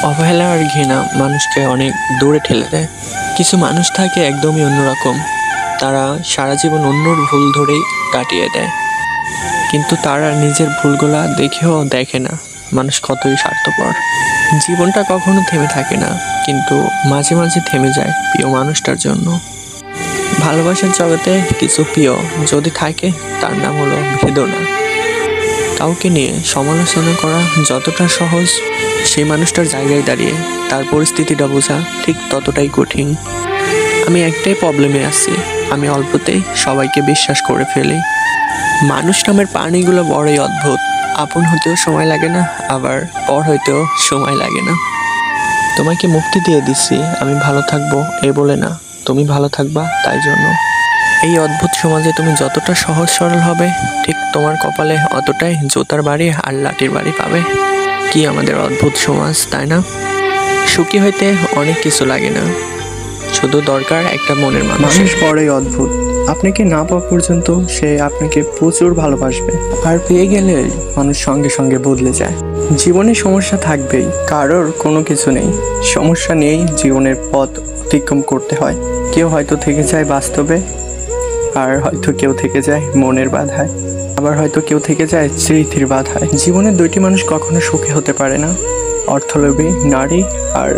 অবহেলা আর ঘৃণা মানুষকে অনেক দূরে ঠেলে দেয়। কিছু মানুষ থাকে একদমই অন্যরকম, তারা সারা জীবন অন্যর ভুল ধরেই কাটিয়ে দেয়, কিন্তু তারা নিজের ভুলগুলা দেখেও দেখে না মানুষ কতই স্বার্থপর। জীবনটা কখনো থেমে থাকে না, কিন্তু মাঝে মাঝে থেমে যায় প্রিয় মানুষটার জন্য। ভালোবাসার জগতে কিছু প্রিয় যদি থাকে, তার নাম হলো বেদনা। কাউকে নিয়ে সমালোচনা করা যতটা সহজ, সেই মানুষটার জায়গায় দাঁড়িয়ে তার পরিস্থিতিটা বোঝা ঠিক ততটাই কঠিন। আমি একটাই প্রবলেমে আছি, আমি অল্পতেই সবাইকে বিশ্বাস করে ফেলি। মানুষ নামের প্রাণীগুলো বড়ই অদ্ভুত, আপন হতেও সময় লাগে না, আবার পর হইতেও সময় লাগে না। তোমাকে মুক্তি দিয়ে দিচ্ছি আমি ভালো থাকবো এ বলে না, তুমি ভালো থাকবা তাই জন্য। এই অদ্ভুত সমাজে তুমি যতটা সহজ সরল হবে, ঠিক তোমার কপালে অতটাই জুতার বাড়ি আর লাঠির বাড়ি পাবে। কি আমাদের অদ্ভুত সমাজ, তাই না? সুখী হইতে অনেক কিছু লাগে না, শুধু দরকার একটা মনের মানুষ। মানুষ বড়ই অদ্ভুত, আপনাকে না পাওয়া পর্যন্ত সে আপনাকে প্রচুর ভালোবাসবে, আর পেয়ে গেলে মানুষ সঙ্গে সঙ্গে বদলে যায়। জীবনে সমস্যা থাকবেই, কারোর কোনো কিছু নেই, সমস্যা নিয়েই জীবনের পথ অতিক্রম করতে হয়। কেউ হয়তো থেকে যায় বাস্তবে, আর হয়তো কেউ থেকে যায় মনের বাধায়, আবার হয়তো কেউ থেকে যায় স্মৃতির বাধায়। জীবনে দুইটি মানুষ কখনো সুখী হতে পারে না, অর্থলোভী নারী আর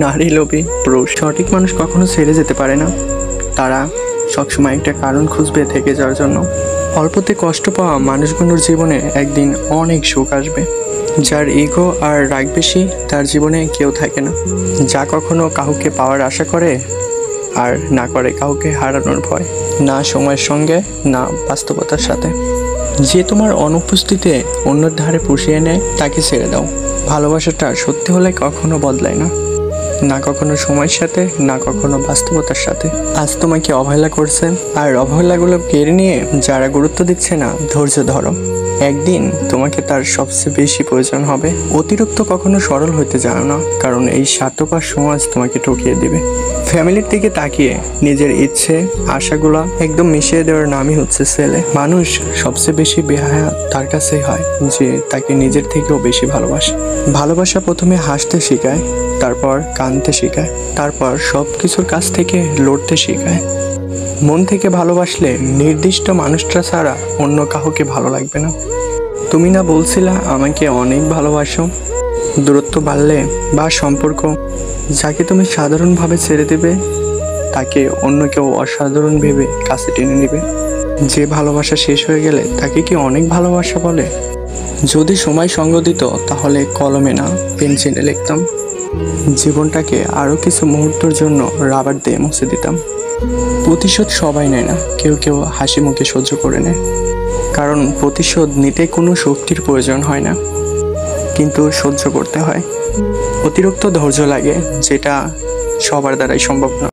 নারী লোভী পুরুষ। সঠিক মানুষ কখনো ছেড়ে যেতে পারে না, তারা সবসময় একটা কারণ খুঁজবে থেকে যাওয়ার জন্য। অল্পতে কষ্ট পাওয়া মানুষগুলোর জীবনে একদিন অনেক সুখ আসবে। যার ইগো আর রাগ বেশি, তার জীবনে কেউ থাকে না। যা কখনো কাউকে পাওয়ার আশা করে আর না করে কাউকে হারানোর ভয়, না সময়ের সঙ্গে না বাস্তবতার সাথে। যে তোমার অনুপস্থিতিতে অন্যের ধারে পুষিয়ে নেয়, তাকে ছেড়ে দাও। ভালোবাসাটা সত্যি হলে কখনো বদলায় না, না কখনো সময়ের সাথে, না কখনো বাস্তবতার সাথে। আজ তোমাকে অবহেলা করছে, আর অবহেলাগুলো কেড়ে নিয়ে যারা গুরুত্ব দিচ্ছে না, ধৈর্য ধরো। একদিন তোমাকে তার সবচেয়ে বেশি প্রয়োজন হবে। অতিরিক্ত কখনো সরল হতে জানো না, কারণ এই স্বার্থপর সমাজ তোমাকে ঠকিয়ে দিবে। ফ্যামিলির দিকে তাকিয়ে নিজের ইচ্ছে আশাগুলো একদম মিশিয়ে দেওয়ার নামই হচ্ছে ছেলে। মানুষ সবচেয়ে বেশি বেহায়া তার কাছেই হয়, যে তাকে নিজের থেকেও বেশি ভালোবাসে। ভালোবাসা প্রথমে হাসতে শেখায়, তারপর কাঁদতে শেখায়, তারপর সব কিছুর কাছ থেকে লড়তে শেখায়। মন থেকে ভালোবাসলে নির্দিষ্ট মানুষটা ছাড়া অন্য কাউকে ভালো লাগবে না। তুমি না বলছিলা আমাকে অনেক ভালোবাসো? দূরত্ব বাড়লে বা সম্পর্ক, যাকে তুমি সাধারণভাবে ছেড়ে দেবে, তাকে অন্য কেউ অসাধারণ ভেবে কাছে টেনে নেবে। যে ভালোবাসা শেষ হয়ে গেলে তাকে কি অনেক ভালোবাসা বলে? যদি সময় সঙ্গ দিত, তাহলে কলমে না পেন্সিলে লিখতাম। জীবনটাকে আরও কিছু মুহূর্তের জন্য রাবার দিয়ে মুছে দিতাম। প্রতিশোধ সবাই নেয় না, কেউ কেউ হাসি মুখে সহ্য করে নেয়, কারণ প্রতিশোধ নিতে কোনো শক্তির প্রয়োজন হয় না, কিন্তু সহ্য করতে হয়। অতিরিক্ত ধৈর্য লাগে, যেটা সবার দ্বারাই সম্ভব না।